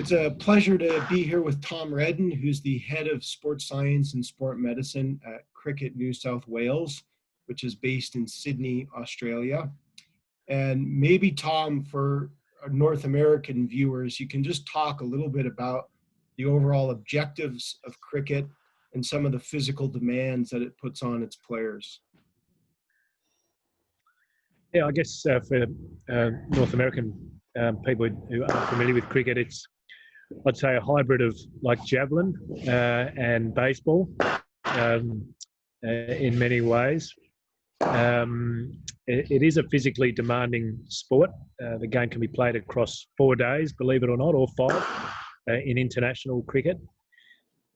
It's a pleasure to be here with Tom Redden, who's the head of sports science and sport medicine at Cricket New South Wales, which is based in Sydney, Australia. And maybe, Tom, for our North American viewers, you can just talk a little bit about the overall objectives of cricket and some of the physical demands that it puts on its players. Yeah, I guess for North American people who aren't familiar with cricket, it's, I'd say, a hybrid of like javelin and baseball in many ways. It is a physically demanding sport. The game can be played across 4 days, believe it or not, or 5 in international cricket.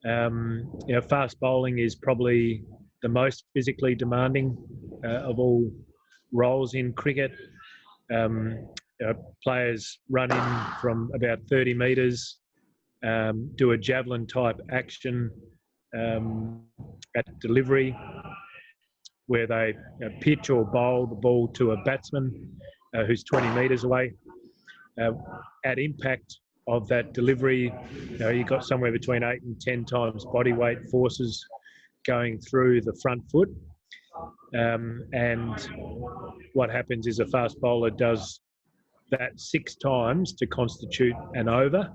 Fast bowling is probably the most physically demanding of all roles in cricket. Players run in from about 30 metres, do a javelin type action at delivery, where they pitch or bowl the ball to a batsman who's 20 metres away. At impact of that delivery, you've got somewhere between 8 and 10 times body weight forces going through the front foot. And what happens is a fast bowler does that 6 times to constitute an over.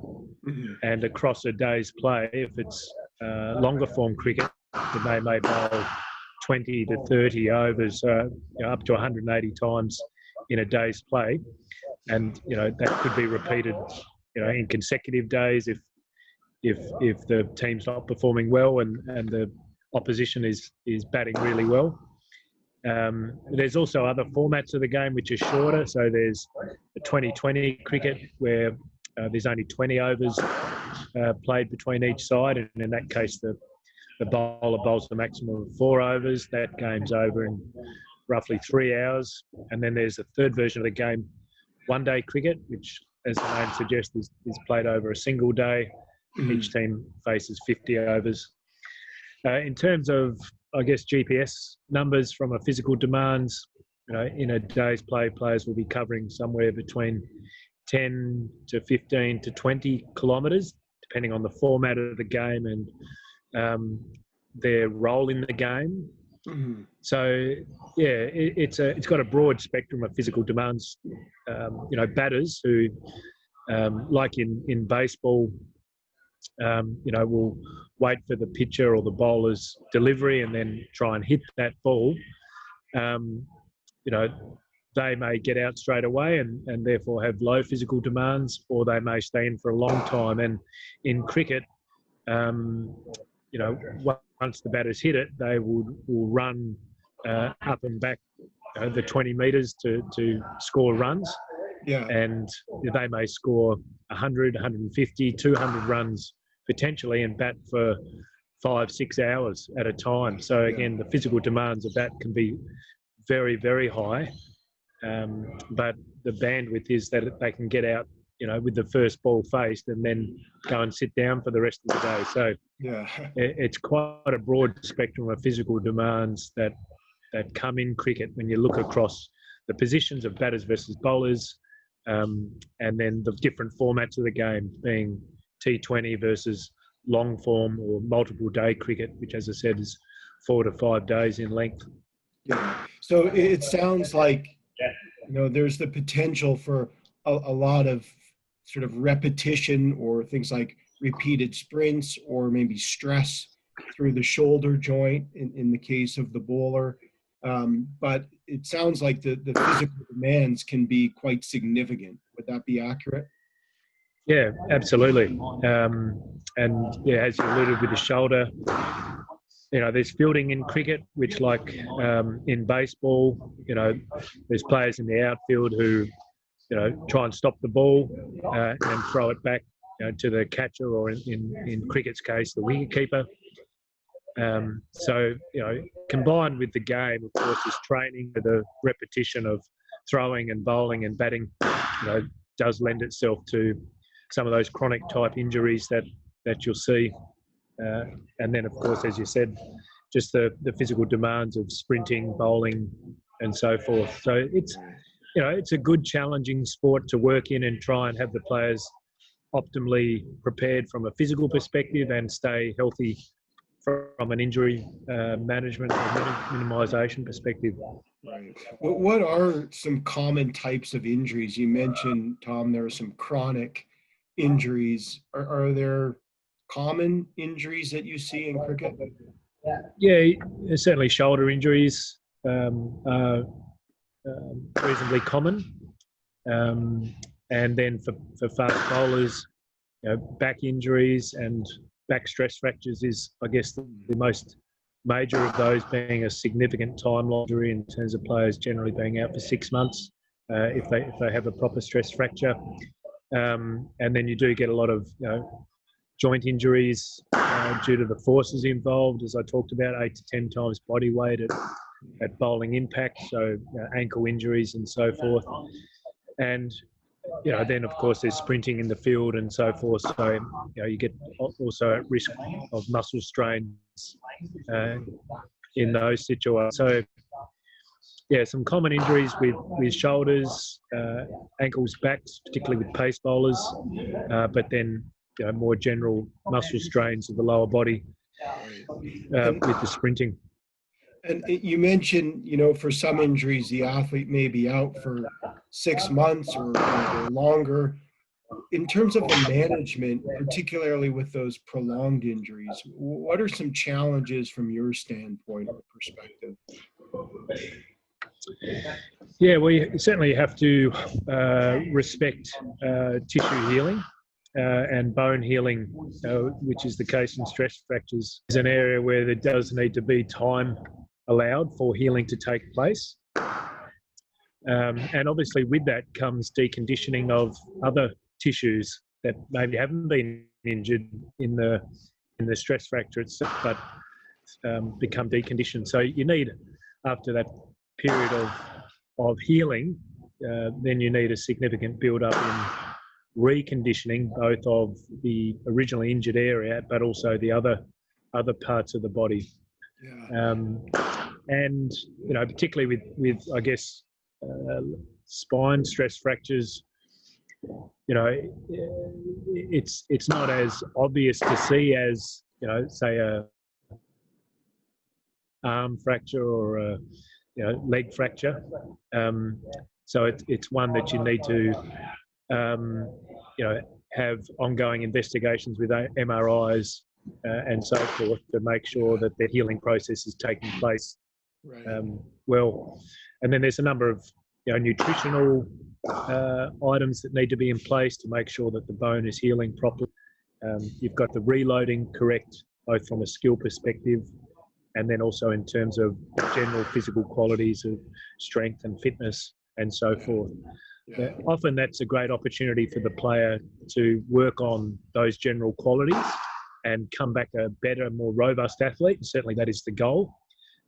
Mm-hmm. And across a day's play, if it's longer form cricket, then they may bowl 20 to 30 overs, up to 180 times in a day's play. And, that could be repeated, in consecutive days if the team's not performing well and the opposition is batting really well. There's also other formats of the game which are shorter. So there's the 20-20 cricket where there's only 20 overs played between each side, and in that case the bowler bowls the maximum of 4 overs. That game's over in roughly 3 hours. And then there's a third version of the game, one-day cricket, which, as the name suggests, is played over a single day. Each team faces 50 overs. In terms of, I guess, GPS numbers from a physical demands, in a day's play, players will be covering somewhere between 10 to 15 to 20 kilometres, depending on the format of the game and their role in the game. Mm-hmm. So, yeah, it's got a broad spectrum of physical demands. Batters who, like in baseball, will wait for the pitcher or the bowler's delivery and then try and hit that ball. They may get out straight away and therefore have low physical demands, or they may stay in for a long time. And in cricket, once the batters hit it, they will run up and back the 20 metres to score runs. Yeah. And they may score 100, 150, 200 runs potentially and bat for 5-6 hours at a time. So again, the physical demands of that can be very, very high. But the bandwidth is that they can get out, with the first ball faced and then go and sit down for the rest of the day. So it's quite a broad spectrum of physical demands that come in cricket when you look across the positions of batters versus bowlers, and then the different formats of the game being T20 versus long form or multiple day cricket, which, as I said, is 4 to 5 days in length. Yeah. So it sounds like, there's the potential for a lot of sort of repetition or things like repeated sprints or maybe stress through the shoulder joint in the case of the bowler. But it sounds like the physical demands can be quite significant. Would that be accurate? Yeah, absolutely. And yeah, as you alluded with the shoulder, there's fielding in cricket, which like in baseball, there's players in the outfield who, try and stop the ball and throw it back to the catcher, or in cricket's case, the wicketkeeper. So, combined with the game, of course, is training. The repetition of throwing and bowling and batting, does lend itself to some of those chronic type injuries that you'll see. And then, of course, as you said, just the physical demands of sprinting, bowling, and so forth. So it's a good, challenging sport to work in and try and have the players optimally prepared from a physical perspective and stay healthy from an injury management or minimisation perspective. Right. What are some common types of injuries? You mentioned, Tom, there are some chronic injuries. Are there common injuries that you see in cricket? Yeah, certainly shoulder injuries are reasonably common. And then for fast bowlers, back injuries and back stress fractures is, I guess, the most major of those, being a significant time injury in terms of players generally being out for 6 months if they have a proper stress fracture. And then you do get a lot of joint injuries due to the forces involved, as I talked about, 8 to 10 times body weight at bowling impact, so ankle injuries and so forth. And then of course there's sprinting in the field and so forth. So you get also at risk of muscle strains in those situations. So some common injuries with shoulders, ankles, backs, particularly with pace bowlers, but then more general muscle strains of the lower body with the sprinting. And you mentioned, for some injuries, the athlete may be out for 6 months or longer. In terms of the management, particularly with those prolonged injuries, what are some challenges from your standpoint or perspective? Yeah, well, you certainly have to respect tissue healing and bone healing, which is the case in stress fractures, is an area where there does need to be time allowed for healing to take place. And obviously with that comes deconditioning of other tissues that maybe haven't been injured in the stress fracture itself, but become deconditioned. So you need, after that period of healing, then you need a significant build-up in reconditioning both of the originally injured area, but also the other parts of the body. Yeah. And particularly with I guess spine stress fractures, it's not as obvious to see as say a arm fracture or a leg fracture. So it's one that you need to have ongoing investigations with MRIs and so forth to make sure that the healing process is taking place well. And then there's a number of nutritional items that need to be in place to make sure that the bone is healing properly. You've got the reloading correct, both from a skill perspective and then also in terms of general physical qualities of strength and fitness and so forth. Yeah. Often that's a great opportunity for the player to work on those general qualities and come back a better, more robust athlete. And certainly that is the goal.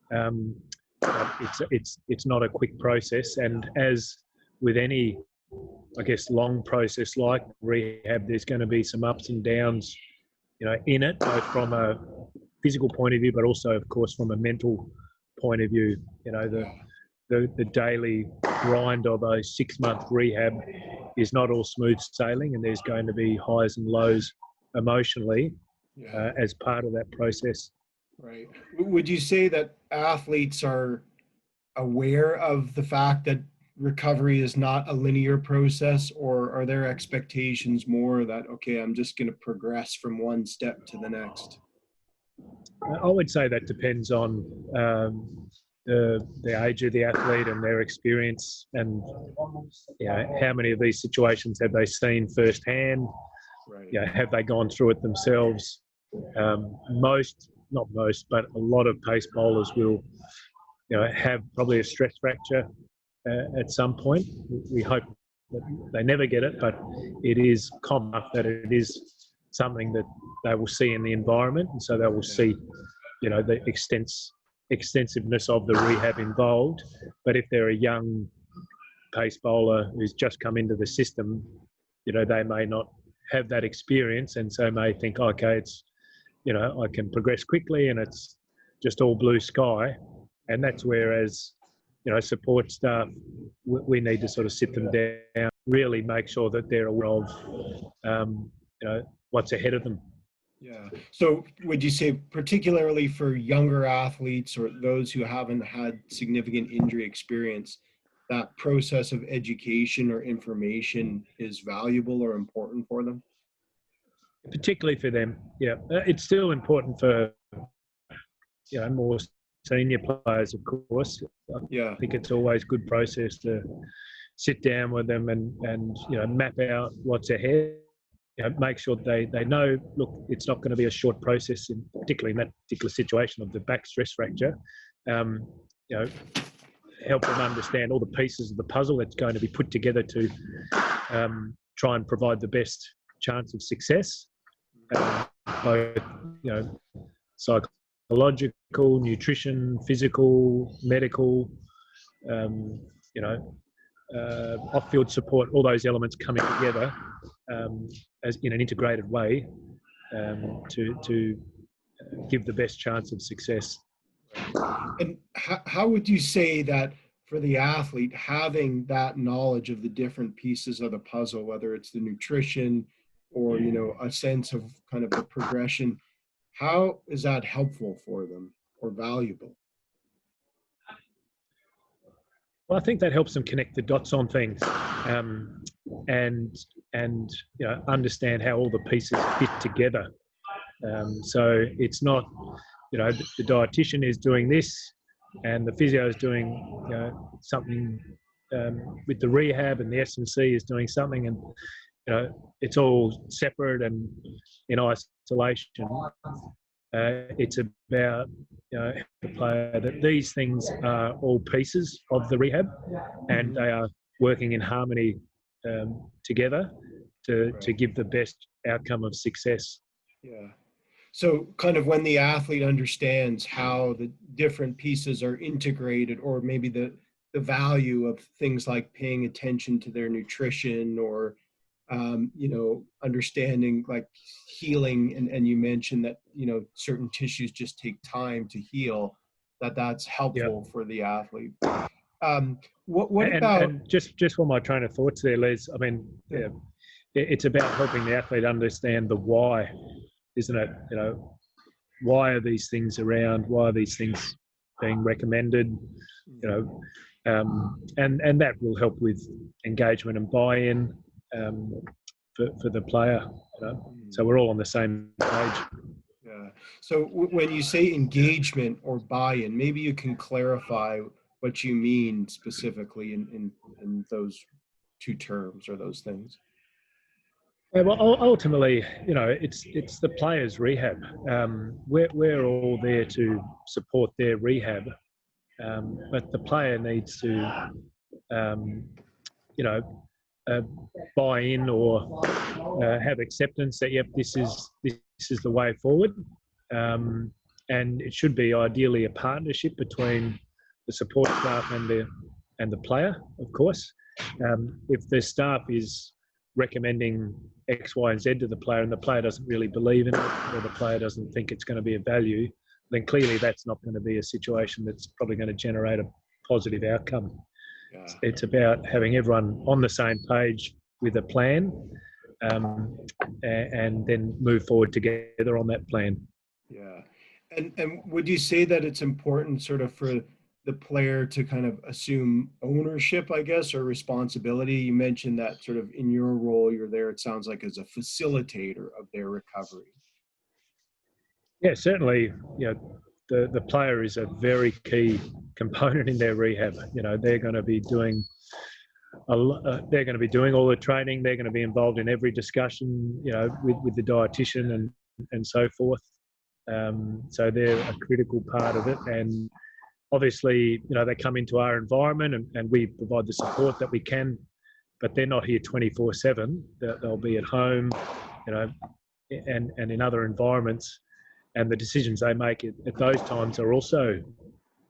But it's not a quick process, and as with any, I guess, long process like rehab, there's going to be some ups and downs, in it, both from a physical point of view, but also, of course, from a mental point of view. The daily grind of a 6-month rehab is not all smooth sailing, and there's going to be highs and lows emotionally as part of that process. Right. Would you say that athletes are aware of the fact that recovery is not a linear process, or are their expectations more that, okay, I'm just going to progress from one step to the next? I would say that depends on the age of the athlete and their experience, and how many of these situations have they seen firsthand? Right. Have they gone through it themselves? Not most, but a lot of pace bowlers will, have probably a stress fracture at some point. We hope that they never get it, but it is common enough that it is something that they will see in the environment, and so they will see, the extensiveness of the rehab involved. But if they're a young pace bowler who's just come into the system, they may not have that experience, and so may think, okay, it's, I can progress quickly and it's just all blue sky. And that's where, as support staff, we need to sort of sit them down, really make sure that they're aware of what's ahead of them. Yeah. So would you say, particularly for younger athletes or those who haven't had significant injury experience, that process of education or information is valuable or important for them? Particularly for them, yeah. It's still important for more senior players, of course. Yeah. I think it's always a good process to sit down with them and map out what's ahead. Make sure they know, look, it's not going to be a short process, particularly in that particular situation of the back stress fracture. Help them understand all the pieces of the puzzle that's going to be put together to try and provide the best chance of success. Both, psychological, nutrition, physical, medical, off-field support, all those elements coming together as in an integrated way to give the best chance of success. And how would you say that for the athlete, having that knowledge of the different pieces of the puzzle, whether it's the nutrition or, a sense of kind of the progression, how is that helpful for them or valuable? Well, I think that helps them connect the dots on things and understand how all the pieces fit together. So it's not, the dietitian is doing this and the physio is doing something with the rehab, and the S&C is doing something, and it's all separate and in isolation. It's about the player that these things are all pieces of the rehab, and they are working in harmony together to give the best outcome of success. Yeah. So kind of when the athlete understands how the different pieces are integrated, or maybe the value of things like paying attention to their nutrition, or understanding like healing, and you mentioned that certain tissues just take time to heal, that's helpful for the athlete. What about and just one more train of thoughts there, Les. I mean, it's about helping the athlete understand the why, isn't it? Why are these things around? Why are these things being recommended? And that will help with engagement and buy-in for the player. So we're all on the same page. Yeah. So when you say engagement or buy-in, maybe you can clarify what you mean specifically in those two terms or those things. Yeah, well, ultimately, it's the player's rehab. We're all there to support their rehab, but the player needs to, buy in or have acceptance that this is the way forward, and it should be ideally a partnership between the support staff and the player, of course. If the staff is recommending X, Y, and Z to the player, and the player doesn't really believe in it, or the player doesn't think it's going to be of value, then clearly that's not going to be a situation that's probably going to generate a positive outcome. Yeah. It's about having everyone on the same page with a plan, and then move forward together on that plan. Yeah. And would you say that it's important sort of for the player to kind of assume ownership, I guess, or responsibility? You mentioned that sort of in your role, you're there, it sounds like, as a facilitator of their recovery. Yeah, certainly, the player is a very key component in their rehab. They're going to be doing they're going to be doing all the training. They're going to be involved in every discussion, with the dietitian and so forth. So they're a critical part of it. And obviously, they come into our environment and we provide the support that we can, but they're not here 24/7. They'll be at home, and in other environments. And the decisions they make at those times are also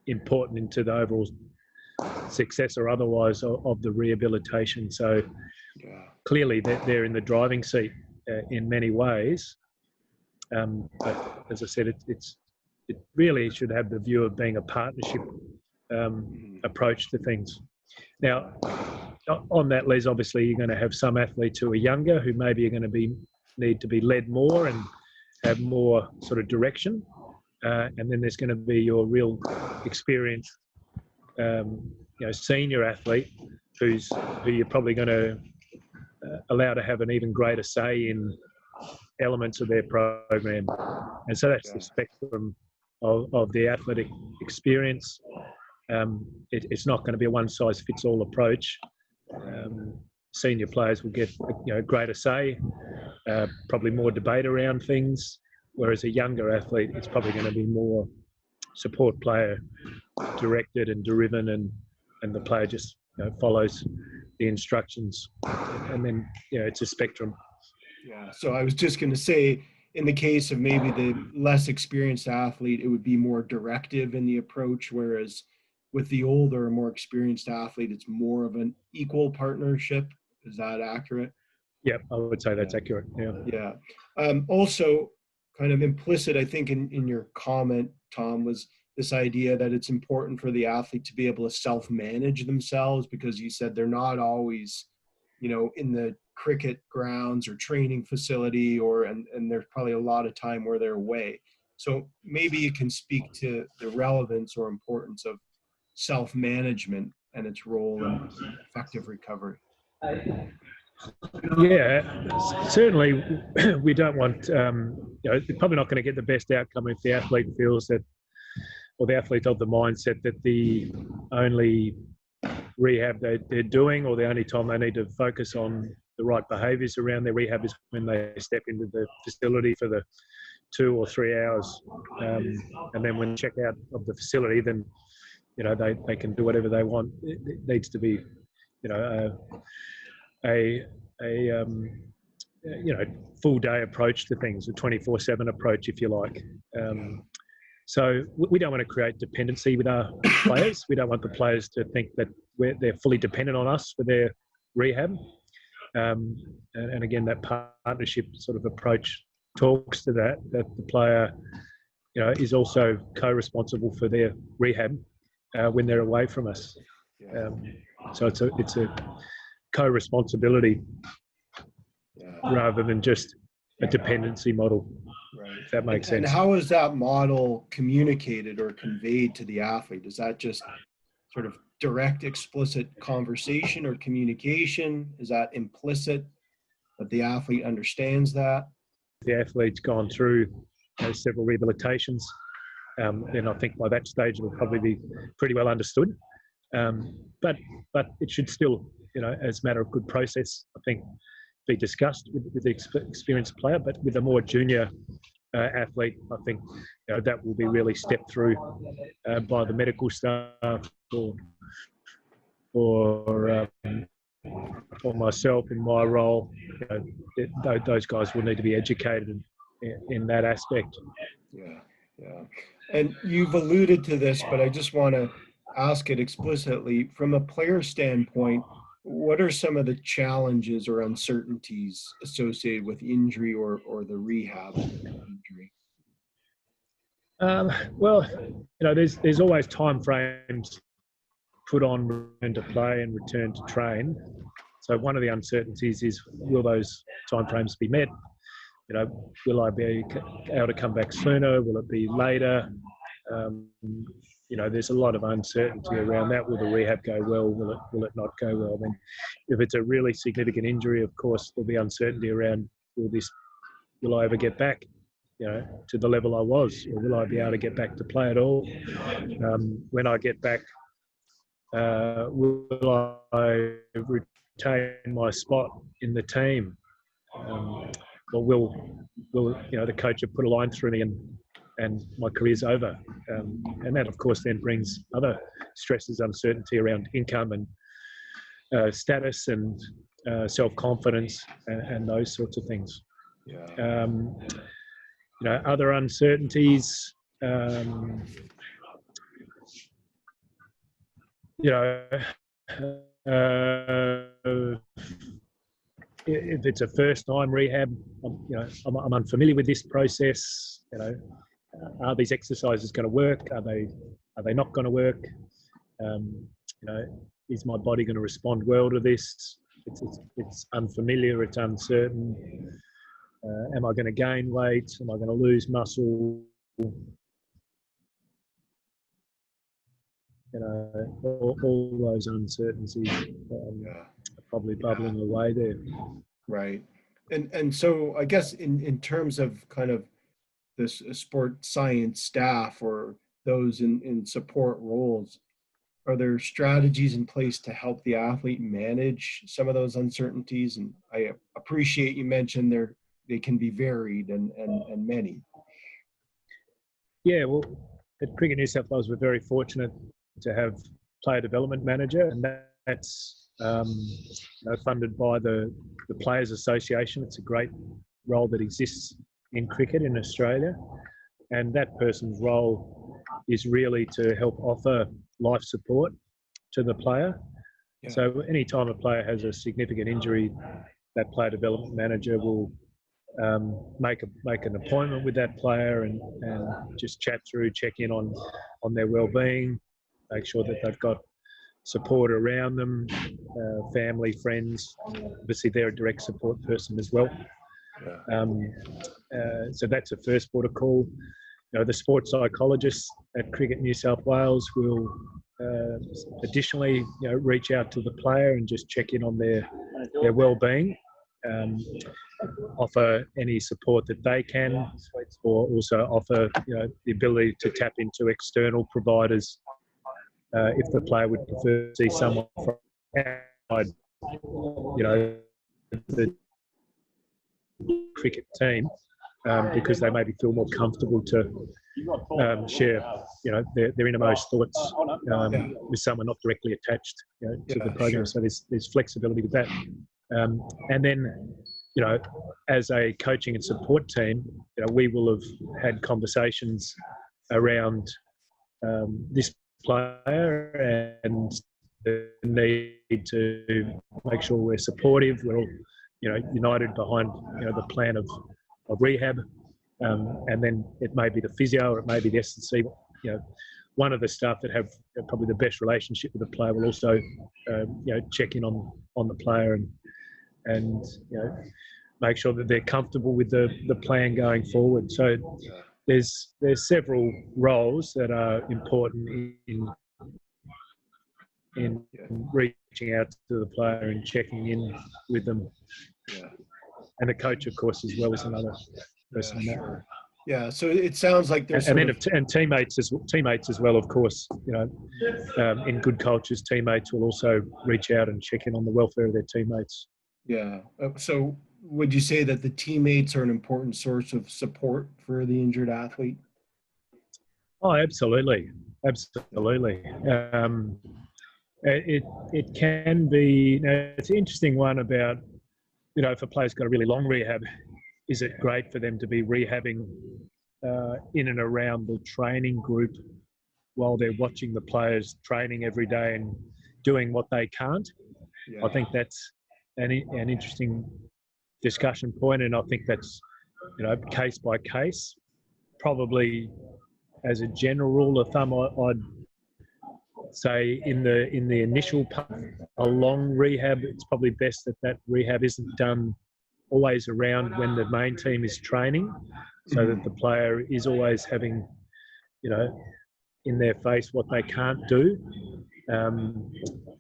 important into the overall success or otherwise of the rehabilitation. So clearly they're in the driving seat in many ways. But as I said, it really should have the view of being a partnership approach to things. Now, on that, Les, obviously you're going to have some athletes who are younger who maybe are going to need to be led more and have more sort of direction. And then there's going to be your real experienced, senior athlete who you're probably going to allow to have an even greater say in elements of their program. And so that's the spectrum of the athletic experience. It's not going to be a one-size-fits-all approach. Senior players will get a greater say, probably more debate around things, whereas a younger athlete, it's probably going to be more support player directed and driven, and the player just follows the instructions. And then it's a spectrum. Yeah. So I was just going to say, in the case of maybe the less experienced athlete, it would be more directive in the approach, whereas with the older, more experienced athlete, it's more of an equal partnership. Is that accurate? Yeah, I would say that's accurate. Yeah. Also, kind of implicit, I think, in your comment, Tom, was this idea that it's important for the athlete to be able to self-manage themselves, because you said they're not always, in the cricket grounds or training facility, and there's probably a lot of time where they're away. So maybe you can speak to the relevance or importance of self-management and its role in effective recovery. Yeah, certainly we don't want, they're probably not going to get the best outcome if the athlete feels that, or the athlete of the mindset that the only rehab they're doing, or the only time they need to focus on the right behaviours around their rehab is when they step into the facility for the 2 or 3 hours. And then when they check out of the facility, then, they can do whatever they want. It needs to be, a full day approach to things, a 24/7 approach, if you like. So we don't want to create dependency with our players. We don't want the players to think that they're fully dependent on us for their rehab. And again, that partnership sort of approach talks to that the player, is also co-responsible for their rehab when they're away from us. So it's a co-responsibility rather than just a dependency model. Right. If that makes sense. And how is that model communicated or conveyed to the athlete? Is that just sort of direct, explicit conversation or communication? Is that implicit that the athlete understands that? The athlete's gone through several rehabilitations, then I think by that stage it'll probably be pretty well understood. But it should still, as a matter of good process, I think, be discussed with the experienced player. But with a more junior athlete, I think that will be really stepped through by the medical staff or myself in my role. Those guys will need to be educated in that aspect. Yeah. And you've alluded to this, but I just want to ask it explicitly. From a player standpoint, what are some of the challenges or uncertainties associated with injury or the rehab injury? Well, there's always time frames put on return to play and return to train. So one of the uncertainties is, will those time frames be met? Will I be able to come back sooner? Will it be later? There's a lot of uncertainty around that. Will the rehab go well? Will it not go well? Then, if it's a really significant injury, of course, there'll be uncertainty around, will I ever get back, to the level I was, or will I be able to get back to play at all? When I get back, will I retain my spot in the team? Or will the coach have put a line through me and my career's over? And that, of course, then brings other stresses, uncertainty around income and status and self-confidence and those sorts of things. Other uncertainties, if it's a first-time rehab, I'm unfamiliar with this process. Are these exercises going to work? Are they not going to work? is my body going to respond well to this? It's unfamiliar, it's uncertain. Am I going to gain weight? Am I going to lose muscle? All those uncertainties are probably bubbling away there. Right. And so I guess in terms of kind of this sport science staff or those in support roles, are there strategies in place to help the athlete manage some of those uncertainties? And I appreciate you mentioned they can be varied and many. Yeah, well, at Cricket New South Wales, we're very fortunate to have player development manager, and that's funded by the Players Association. It's a great role that exists in cricket in Australia, and that person's role is really to help offer life support to the player. Yeah. So anytime a player has a significant injury, that player development manager will make an appointment with that player and just chat through, check in on their well-being, make sure that they've got support around them, family, friends. Obviously, they're a direct support person as well. Yeah. So that's a first port of call. The sports psychologists at Cricket New South Wales will additionally, reach out to the player and just check in on their well-being, offer any support that they can, or also offer the ability to tap into external providers if the player would prefer to see someone from outside, the cricket team, because they maybe feel more comfortable to share, their innermost thoughts with someone not directly attached, to the program. Sure. So there's flexibility with that, and then, as a coaching and support team, we will have had conversations around this player and the need to make sure we're supportive. We're all, united behind, the plan of rehab, and then it may be the physio or it may be the S&C. One of the staff that have probably the best relationship with the player will also, check in on the player and make sure that they're comfortable with the plan going forward. So there's several roles that are important in reaching out to the player and checking in with them. Yeah. And the coach, of course, as well, is another person. Yeah, sure. Yeah, so it sounds like there's and teammates as well, of course. In good cultures, teammates will also reach out and check in on the welfare of their teammates. Yeah. So would you say that the teammates are an important source of support for the injured athlete? Oh, absolutely. It can be. It's an interesting one about, if a player's got a really long rehab, is it great for them to be rehabbing in and around the training group while they're watching the players training every day and doing what they can't? Yeah. I think that's an interesting discussion point, and I think that's, case by case. Probably as a general rule of thumb, I'd say in the initial part, a long rehab, it's probably best that rehab isn't done always around when the main team is training, so that the player is always having, in their face what they can't do.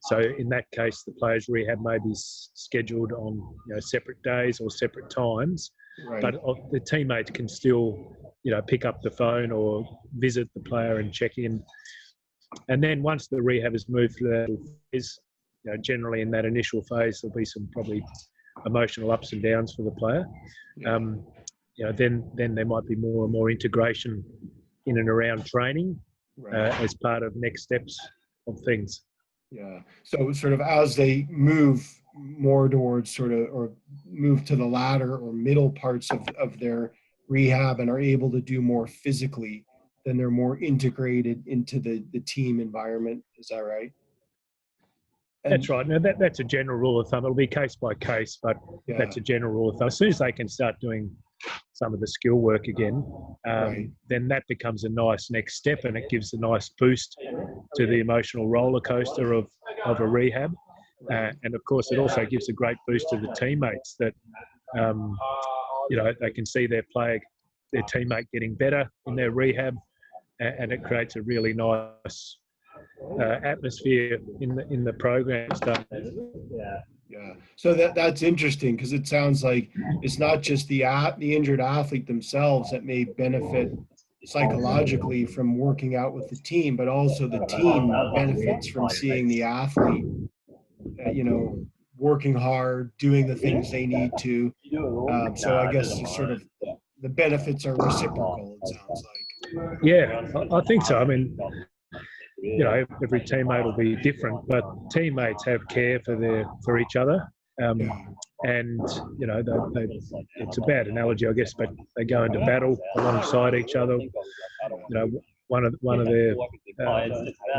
So in that case, the player's rehab may be scheduled on separate days or separate times, right. But the teammate can still pick up the phone or visit the player and check in. And then once the rehab has moved through that phase, generally in that initial phase, there'll be some probably emotional ups and downs for the player. Then there might be more and more integration in and around training, right. As part of next steps of things. Yeah. So sort of as they move more towards or move to the latter or middle parts of their rehab and are able to do more physically, then they're more integrated into the team environment. Is that right? That's right. Now that's a general rule of thumb. It'll be case by case, but that's a general rule of thumb. As soon as they can start doing some of the skill work again, right. Then that becomes a nice next step, and it gives a nice boost to the emotional roller coaster of of a rehab. And of course, it also gives a great boost to the teammates that, they can see their teammate getting better in their rehab, and it creates a really nice atmosphere in the program stuff. Yeah. So that's interesting, because it sounds like it's not just the injured athlete themselves that may benefit psychologically from working out with the team, but also the team benefits from seeing the athlete, working hard, doing the things they need to. So I guess sort of the benefits are reciprocal, it sounds like. Yeah, I think so. I mean, every teammate will be different, but teammates have care for each other. And it's a bad analogy, I guess, but they go into battle alongside each other. One of their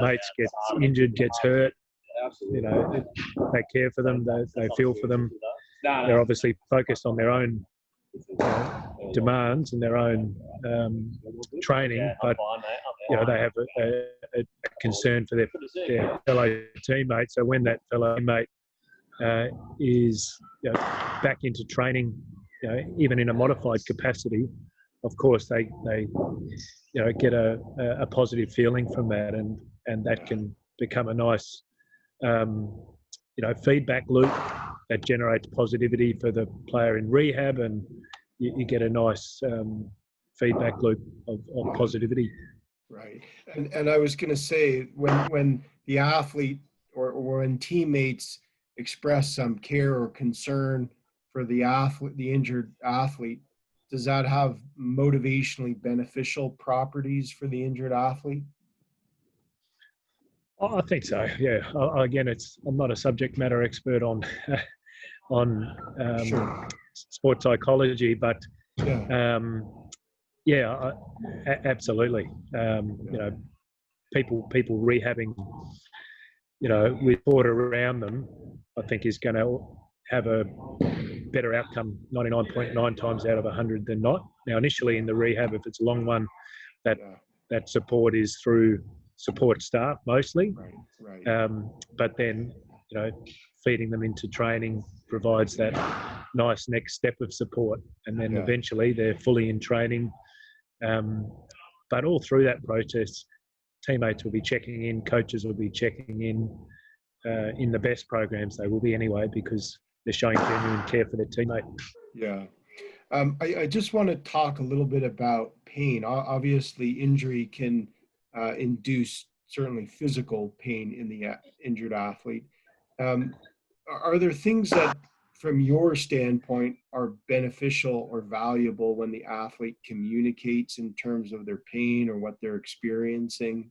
mates gets injured, gets hurt. They care for them. They feel for them. They're obviously focused on their own demands and their own training, but they have a concern for their fellow teammates. So when that fellow teammate is back into training, even in a modified capacity, of course they get a positive feeling from that, and that can become a nice feedback loop that generates positivity for the player in rehab, and you get a nice feedback loop of positivity. Right. And I was going to say, when the athlete or when teammates express some care or concern for the injured athlete, does that have motivationally beneficial properties for the injured athlete? I think so. Yeah. Again, I'm not a subject matter expert on Sure. sports psychology, but Yeah. absolutely. People rehabbing, with sport around them, I think is going to have a better outcome 99.9 times out of 100 than not. Now, initially in the rehab, if it's a long one, that support is through support staff mostly. Right. But then, feeding them into training provides that nice next step of support, and then eventually they're fully in training. But all through that process, teammates will be checking in, coaches will be checking in the best programs they will be anyway, because they're showing genuine care for their teammate. Yeah. I just want to talk a little bit about pain. Obviously, injury can induce certainly physical pain in the injured athlete. Are there things that, from your standpoint, are beneficial or valuable when the athlete communicates in terms of their pain or what they're experiencing?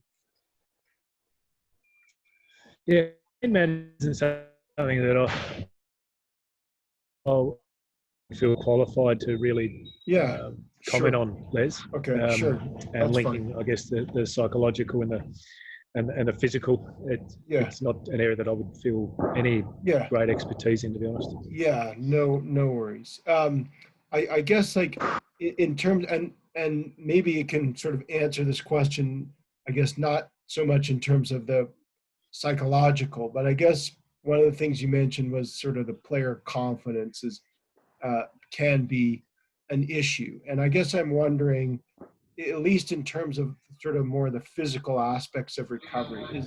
Yeah, pain management is something that I'll feel qualified to really comment on, Les. Okay, sure. And that's linking, fine. I guess, the psychological and the physical. It's not an area that I would feel any great expertise in, to be honest. Yeah, no worries. I guess, like, in terms, and maybe it can sort of answer this question, I guess not so much in terms of the psychological, but I guess one of the things you mentioned was sort of the player confidence can be an issue. And I guess I'm wondering, at least in terms of sort of more the physical aspects of recovery,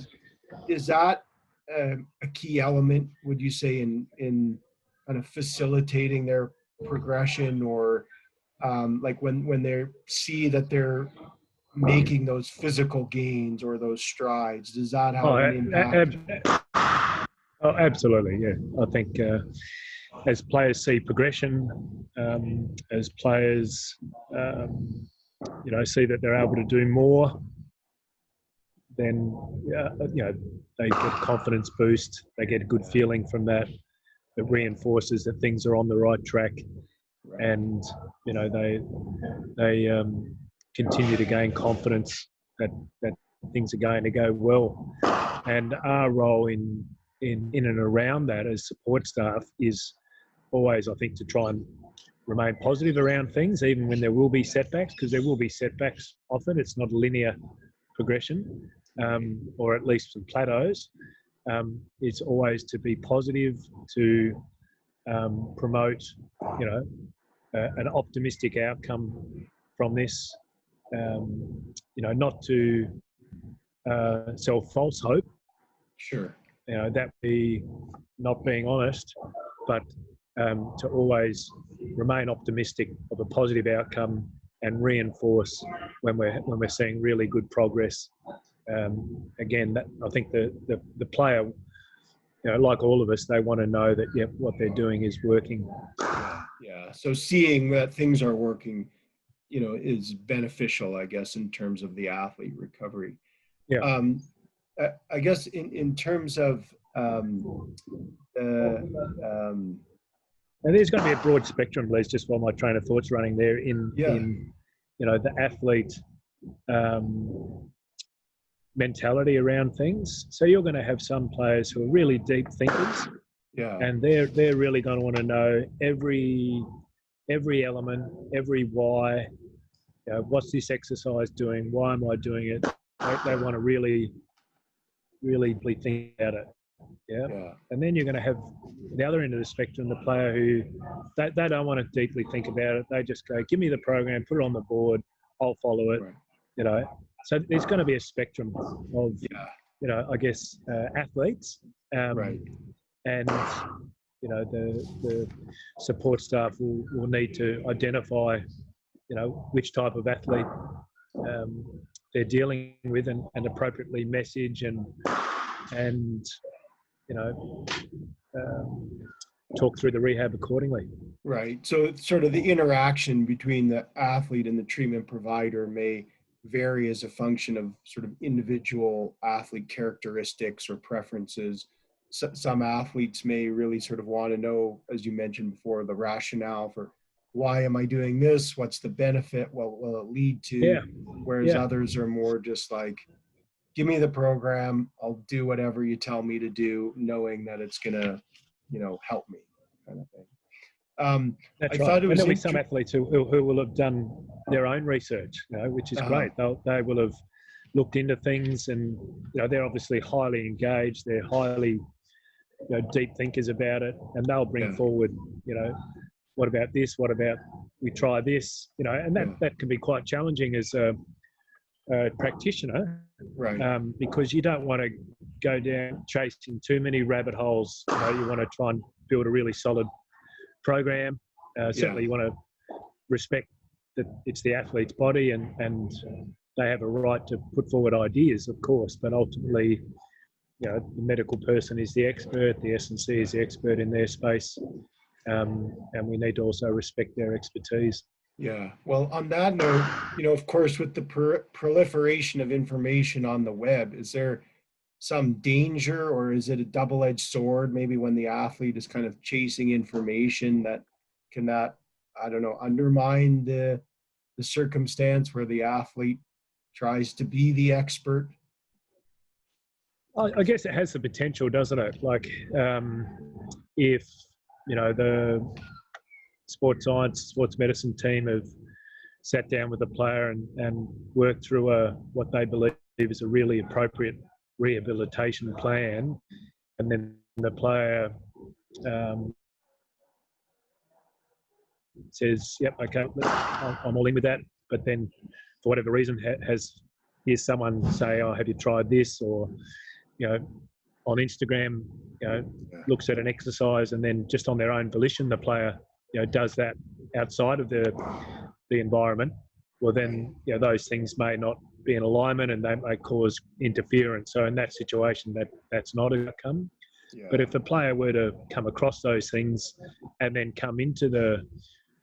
is that a key element, would you say, in kind of facilitating their progression, or like when they see that they're making those physical gains or those strides, does that have an impact? Absolutely, yeah. I think as players see progression, as players see that they're able to do more, then they get confidence boost. They get a good feeling from that. It reinforces that things are on the right track, and they continue to gain confidence that things are going to go well. And our role in and around that as support staff is always, I think, to try and remain positive around things, even when there will be setbacks, because there will be setbacks often. It's not a linear progression, or at least some plateaus. is always to be positive, to promote, you know, an optimistic outcome from this. You know, not to sell false hope. Sure. You know, that be not being honest, but to always remain optimistic of a positive outcome and reinforce when we're seeing really good progress. Again, that, I think the player, you know, like all of us, they want to know that what they're doing is working. Yeah. So seeing that things are working, you know, is beneficial, I guess, in terms of the athlete recovery. Yeah. I guess in terms of and there's going to be a broad spectrum, Les, just while my train of thought's running there, in you know, the athlete mentality around things. So you're going to have some players who are really deep thinkers, and they're really going to want to know every element, every why. You know, what's this exercise doing? Why am I doing it? They want to really think about it. Yeah. And then you're going to have the other end of the spectrum, the player who they don't want to deeply think about it. They just go, give me the program, put it on the board, I'll follow it. Right. You know, so there's going to be a spectrum of, you know, I guess, athletes. Right. And, you know, the support staff will need to identify, you know, which type of athlete they're dealing with, and appropriately message and you know, talk through the rehab accordingly. Right. So it's sort of the interaction between the athlete and the treatment provider may vary as a function of sort of individual athlete characteristics or preferences. So, some athletes may really sort of want to know, as you mentioned before, the rationale for why am I doing this? What's the benefit? What will it lead to? Whereas others are more just like, give me the program, I'll do whatever you tell me to do, knowing that it's going to, you know, help me, kind of thing. That's right. And there'll be some athletes who will have done their own research, you know, which is great. They will have looked into things, and, you know, they're obviously highly engaged. They're highly, you know, deep thinkers about it, and they'll bring forward, you know, what about this? What about we try this? You know, and that can be quite challenging as a practitioner, right? Because you don't want to go down chasing too many rabbit holes. You know, you want to try and build a really solid program. Certainly, you want to respect that it's the athlete's body, and they have a right to put forward ideas, of course. But ultimately, you know, the medical person is the expert. The S&C is the expert in their space, and we need to also respect their expertise. Yeah. Well, on that note, you know, of course, with the proliferation of information on the web, is there some danger, or is it a double-edged sword? Maybe when the athlete is kind of chasing information, that I don't know, undermine the circumstance where the athlete tries to be the expert? I guess it has the potential, doesn't it? Like, if, you know, the sports science, sports medicine team have sat down with the player and worked through what they believe is a really appropriate rehabilitation plan, and then the player says, yep, okay, I'm all in with that, but then for whatever reason here's someone say, oh, have you tried this? Or, you know, on Instagram, you know, looks at an exercise, and then just on their own volition, the player, you know, does that outside of the environment. Well, then, you know, those things may not be in alignment, and they may cause interference. So in that situation, that's not an outcome. Yeah. But if the player were to come across those things and then come into the,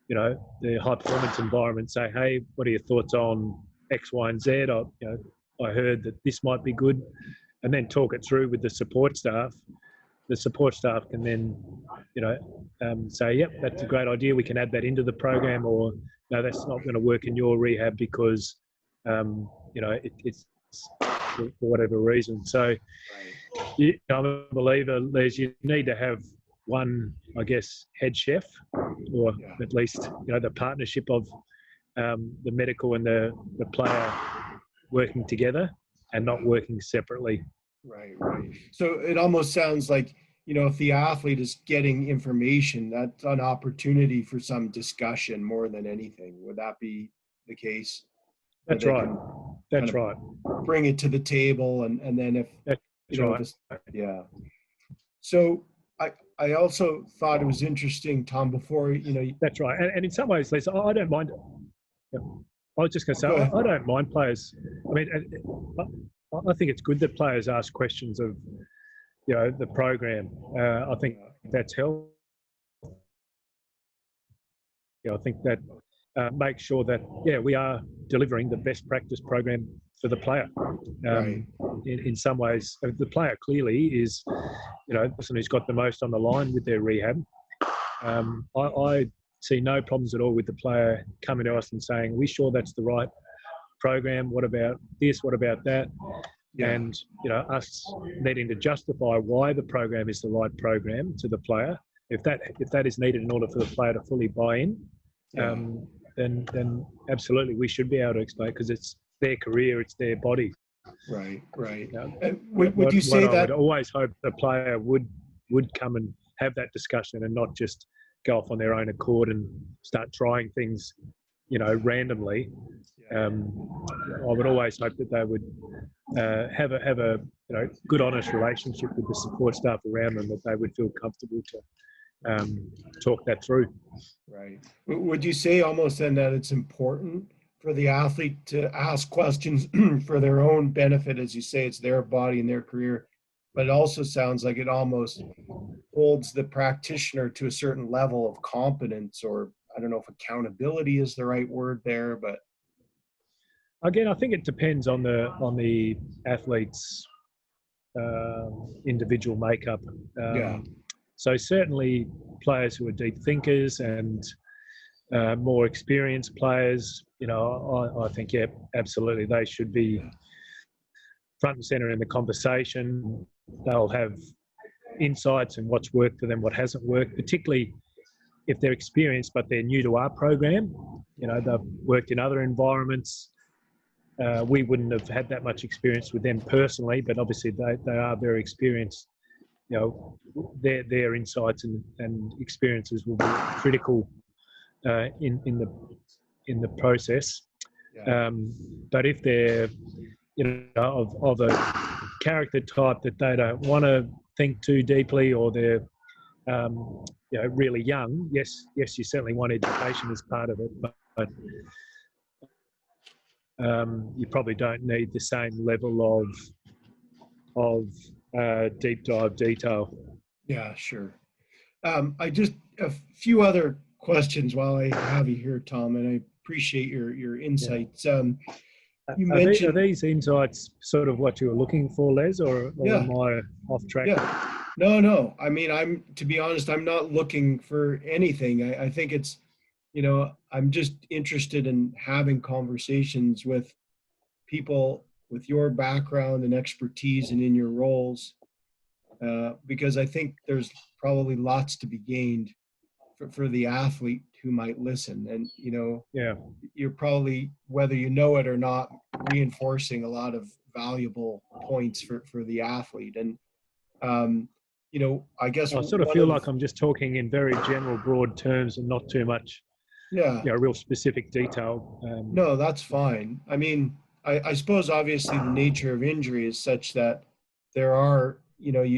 you know, the high performance environment, say, hey, what are your thoughts on X, Y, and Z? I heard that this might be good, and then talk it through with the support staff. The support staff can then, you know, say, yep, that's a great idea. We can add that into the program, or no, that's not going to work in your rehab because, you know, it's for whatever reason. So I'm a believer, Les, you need to have one, I guess, head chef, or at least, you know, the partnership of the medical and the player working together and not working separately. Right, right. So it almost sounds like, if the athlete is getting information, that's an opportunity for some discussion more than anything. Would that be the case? Where That's they right. can kind That's of right. bring it to the table and then if, That's right. this, yeah. So I also thought it was interesting, Tom, before, That's right. And in some ways, Lisa, I don't mind. Yeah. I was just going to say, go ahead. I don't mind players. I mean, I think it's good that players ask questions of, the program. I think Yeah, that's healthy. I think that makes sure that, we are delivering the best practice program for the player. right. In some ways, the player clearly is, the person who's got the most on the line with their rehab. I see no problems at all with the player coming to us and saying, "We sure that's the right program? What about this? What about that?" Yeah, And us needing to justify why the program is the right program to the player. If that is needed in order for the player to fully buy in, yeah, then absolutely we should be able to explain, because it's their career, it's their body. right, right. You know, And would you what say I would that? always hope the player would come and have that discussion and not just go off on their own accord and start trying things, randomly. Yeah, I would always hope that they would have a good, honest relationship with the support staff around them, that they would feel comfortable to talk that through. right. Would you say almost then that it's important for the athlete to ask questions for their own benefit? As you say, it's their body and their career, but it also sounds like it almost holds the practitioner to a certain level of competence, or I don't know if accountability is the right word there, but Again, I think it depends on the athlete's individual makeup. yeah, So certainly players who are deep thinkers and more experienced players, I think, yeah, absolutely, they should be yeah, front and center in the conversation. They'll have insights and what's worked for them, what hasn't worked, particularly if they're experienced but they're new to our program. They've worked in other environments. We wouldn't have had that much experience with them personally, but obviously they are very experienced. Their insights and experiences will be critical in the process. yeah, But if they're of a character type that they don't want to think too deeply, or they're really young, yes, you certainly want education as part of it, but you probably don't need the same level of deep dive detail. yeah, sure. I just a few other questions while I have you here, Tom, and I appreciate your Yeah. insights. You Are mentioned, these insights sort of what you were looking for, Les, or yeah, am I off track? yeah, no, no. I mean, to be honest, I'm not looking for anything. I think it's, I'm just interested in having conversations with people with your background and expertise and in your roles, because I think there's probably lots to be gained for the athlete who might listen. And, Yeah. you're probably, whether you know it or not, reinforcing a lot of valuable points for the athlete. And, I guess I sort of one feel of the, like I'm just talking in very general, broad terms and not too much, yeah, real specific detail. no, that's fine. I mean, I suppose obviously the nature of injury is such that there are,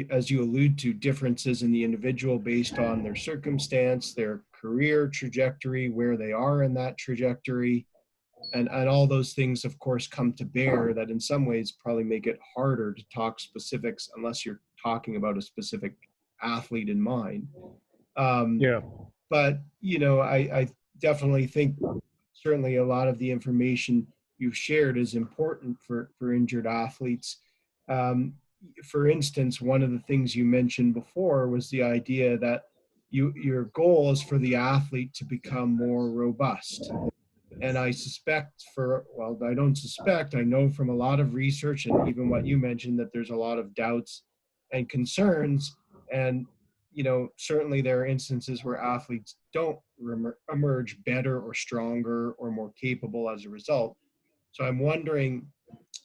as you allude to, differences in the individual based on their circumstance, their career trajectory, where they are in that trajectory. And all those things, of course, come to bear that in some ways probably make it harder to talk specifics unless you're talking about a specific athlete in mind. Um, Yeah. but, I definitely think certainly a lot of the information you've shared is important for injured athletes. Um, for instance, one of the things you mentioned before was the idea that your goal is for the athlete to become more robust. And I suspect well, I don't suspect, I know from a lot of research and even what you mentioned that there's a lot of doubts and concerns. And, certainly there are instances where athletes don't emerge better or stronger or more capable as a result. So I'm wondering,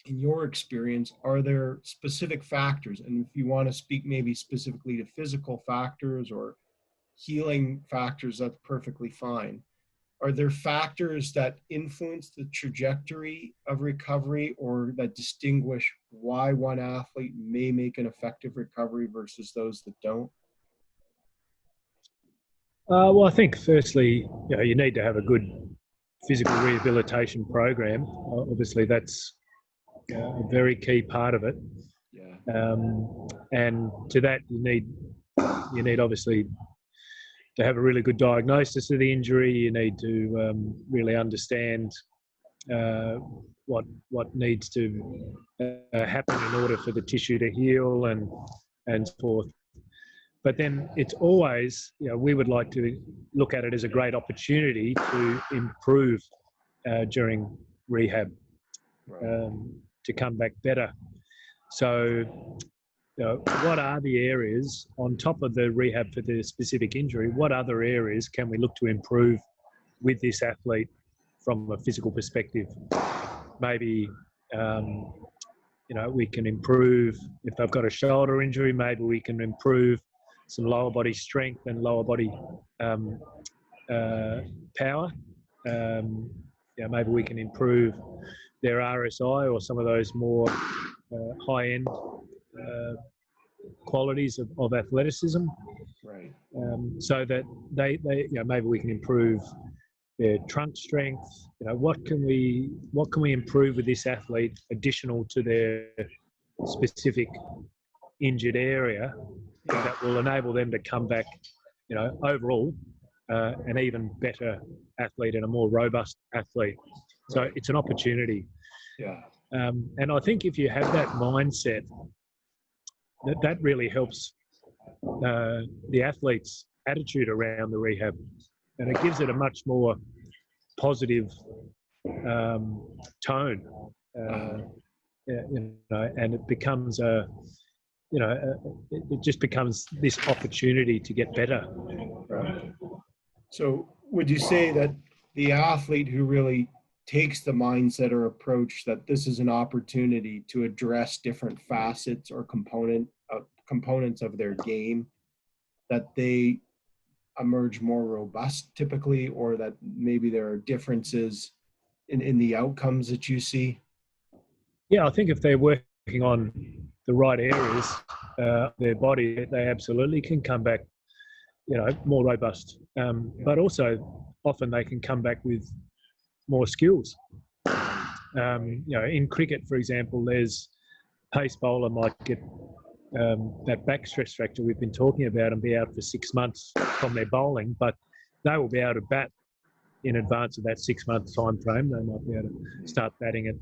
in your experience, are there specific factors? And if you want to speak maybe specifically to physical factors or healing factors, that's perfectly fine. Are there factors that influence the trajectory of recovery or that distinguish why one athlete may make an effective recovery versus those that don't? Well, I think firstly, you need to have a good physical rehabilitation program. Obviously, that's a very key part of it. Yeah. And to that, you need obviously to have a really good diagnosis of the injury. You need to really understand what needs to happen in order for the tissue to heal and so forth. But then it's always, we would like to look at it as a great opportunity to improve during rehab, Right. to come back better. So, what are the areas on top of the rehab for the specific injury? What other areas can we look to improve with this athlete from a physical perspective? Maybe, we can improve if they've got a shoulder injury. Maybe we can improve some lower body strength and lower body power. Maybe we can improve their RSI or some of those more high-end qualities of athleticism. Right. So that they maybe we can improve their trunk strength. What can we improve with this athlete additional to their specific injured area that will enable them to come back, overall an even better athlete and a more robust athlete. So Right. it's an opportunity. Yeah. And I think if you have that mindset, that really helps the athlete's attitude around the rehab, and it gives it a much more positive tone. And it becomes it just becomes this opportunity to get better. Right. So would you say that the athlete who really takes the mindset or approach that this is an opportunity to address different facets or components of their game, that they emerge more robust typically, or that maybe there are differences in the outcomes that you see? Yeah, I think if they're working on the right areas of their body, they absolutely can come back, more robust. But also, often they can come back with more skills. In cricket, for example, there's pace bowler might get that back stress fracture we've been talking about and be out for 6 months from their bowling, but they will be able to bat in advance of that 6 month time frame. They might be able to start batting at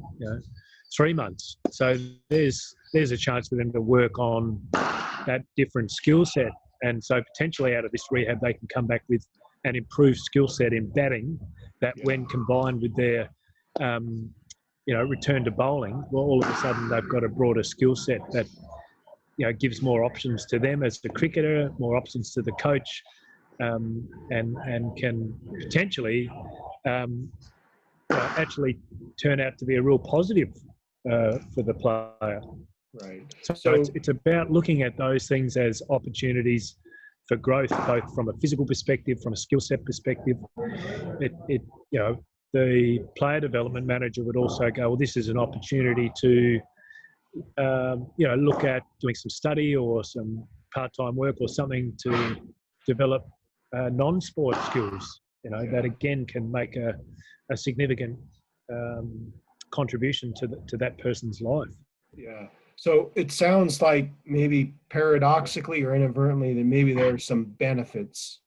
3 months. So there's a chance for them to work on that different skill set, and so potentially out of this rehab they can come back with an improved skill set in batting that, when combined with their return to bowling, well, all of a sudden they've got a broader skill set that gives more options to them as the cricketer, more options to the coach, and can potentially actually turn out to be a real positive for the player. Right. So it's about looking at those things as opportunities for growth, both from a physical perspective, from a skill set perspective. The player development manager would also go, well, this is an opportunity to look at doing some study or some part-time work or something to develop non-sport skills, that again can make a significant contribution to that person's life. Yeah. So it sounds like maybe paradoxically or inadvertently that maybe there are some benefits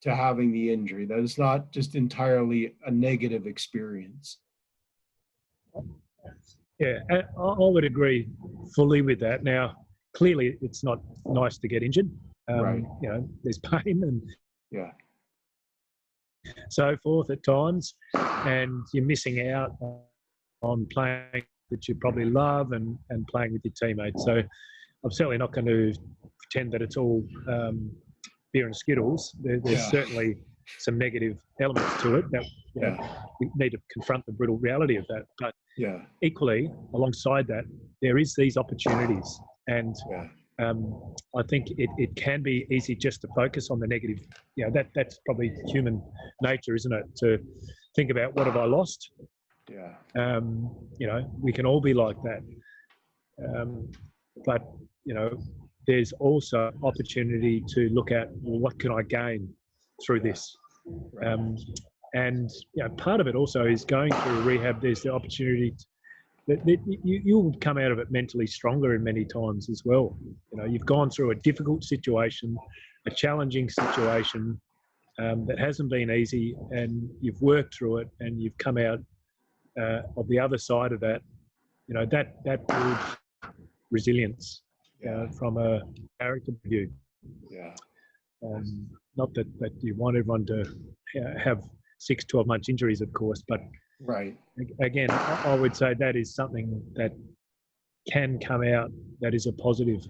to having the injury, that it's not just entirely a negative experience. Yeah, I would agree fully with that. Now, clearly, it's not nice to get injured. Right. There's pain and so forth at times, and you're missing out on playing that you probably love and playing with your teammates. So I'm certainly not going to pretend that it's all beer and Skittles. There's certainly some negative elements to it that we need to confront the brutal reality of that. But equally, alongside that, there is these opportunities, and I think it can be easy just to focus on the negative. That's probably human nature, isn't it? To think about, what have I lost? We can all be like that. But there's also opportunity to look at, well, what can I gain through this? And part of it also is going through rehab. There's the opportunity that you'll come out of it mentally stronger in many times as well. You've gone through a difficult situation, a challenging situation that hasn't been easy, and you've worked through it, and you've come out of the other side of that. That builds resilience from a character view. Not that you want everyone to have 6-12 month injuries, of course, but again, I would say that is something that can come out that is a positive.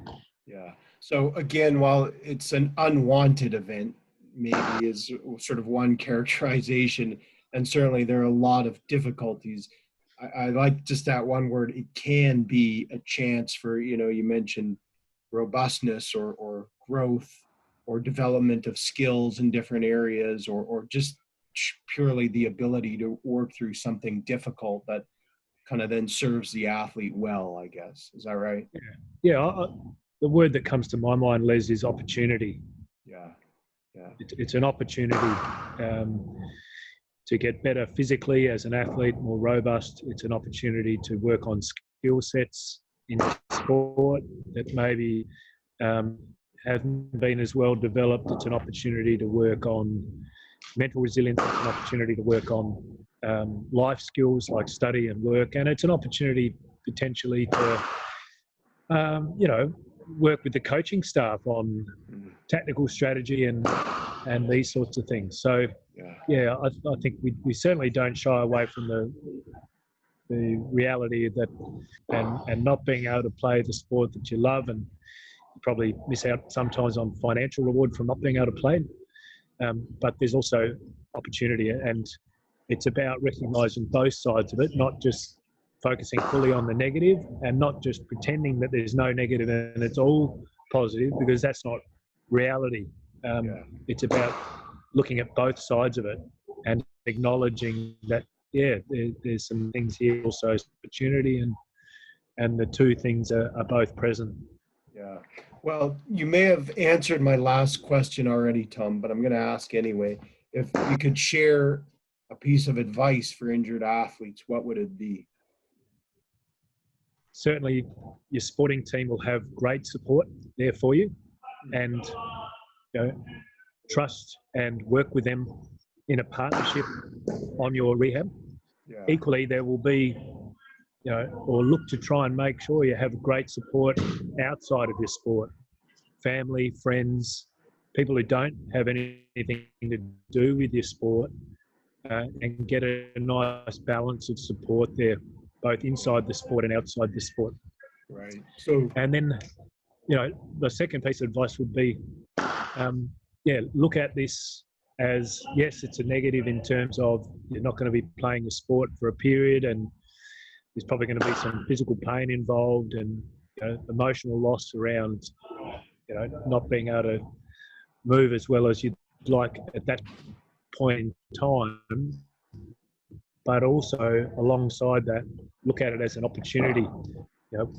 So again, while it's an unwanted event, maybe is sort of one characterization, and certainly there are a lot of difficulties. I like just that one word. It can be a chance for, you mentioned robustness or growth or development of skills in different areas, or just purely the ability to work through something difficult that kind of then serves the athlete well, I guess. Is that right? The word that comes to my mind, Les, is opportunity. It's an opportunity to get better physically as an athlete, more robust. It's an opportunity to work on skill sets in sport that maybe haven't been as well developed. It's an opportunity to work on mental resilience. It's an opportunity to work on life skills like study and work. And it's an opportunity potentially to, work with the coaching staff on tactical strategy and these sorts of things. So, I think we certainly don't shy away from the reality that and not being able to play the sport that you love, and you probably miss out sometimes on financial reward from not being able to play. But there's also opportunity, and it's about recognising both sides of it, not just focusing fully on the negative and not just pretending that there's no negative and it's all positive, because that's not reality. It's about looking at both sides of it and acknowledging that, there's some things here also, opportunity, and the two things are both present. Well, you may have answered my last question already, Tom, but I'm going to ask anyway. If you could share a piece of advice for injured athletes, what would it be? Certainly, your sporting team will have great support there for you, and trust and work with them in a partnership on your rehab. Equally, there will be, or look to try and make sure you have great support outside of your sport. Family, friends, people who don't have anything to do with your sport, and get a nice balance of support there, both inside the sport and outside the sport. So, and then, the second piece of advice would be, look at this as, yes, it's a negative in terms of you're not going to be playing the sport for a period, and there's probably going to be some physical pain involved, and emotional loss around, not being able to move as well as you'd like at that point in time. But also alongside that, look at it as an opportunity.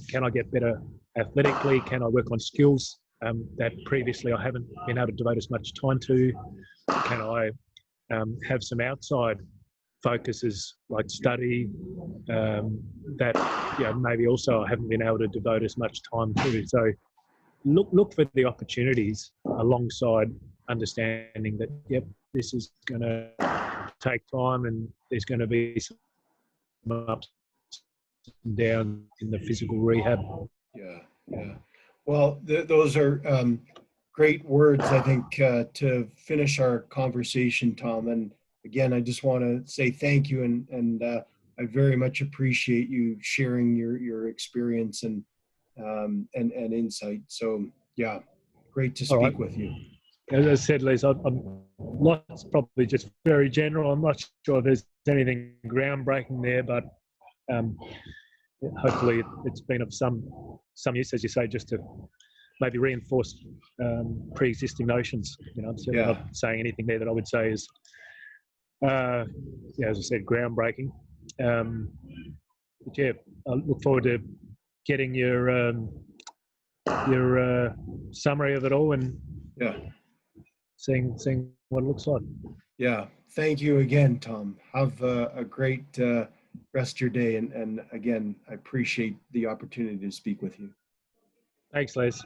Can I get better athletically? Can I work on skills that previously I haven't been able to devote as much time to? Can I have some outside focuses like study that maybe also I haven't been able to devote as much time to? So look for the opportunities alongside understanding that, this is going to take time, and there's going to be some ups and downs in the physical rehab. Well, those are great words, I think, to finish our conversation, Tom. And again, I just want to say thank you, and I very much appreciate you sharing your experience and insight. So great to speak with you. as I said, Les, lots probably just very general. I'm not sure if there's anything groundbreaking there, but hopefully it's been of some use, as you say, just to maybe reinforce pre-existing notions. I'm certainly not saying anything there that I would say is, as I said, groundbreaking. But yeah, I look forward to getting your summary of it all and seeing what it looks like. Yeah, thank you again, Tom. Have a great rest of your day, and again, I appreciate the opportunity to speak with you. Thanks, Les.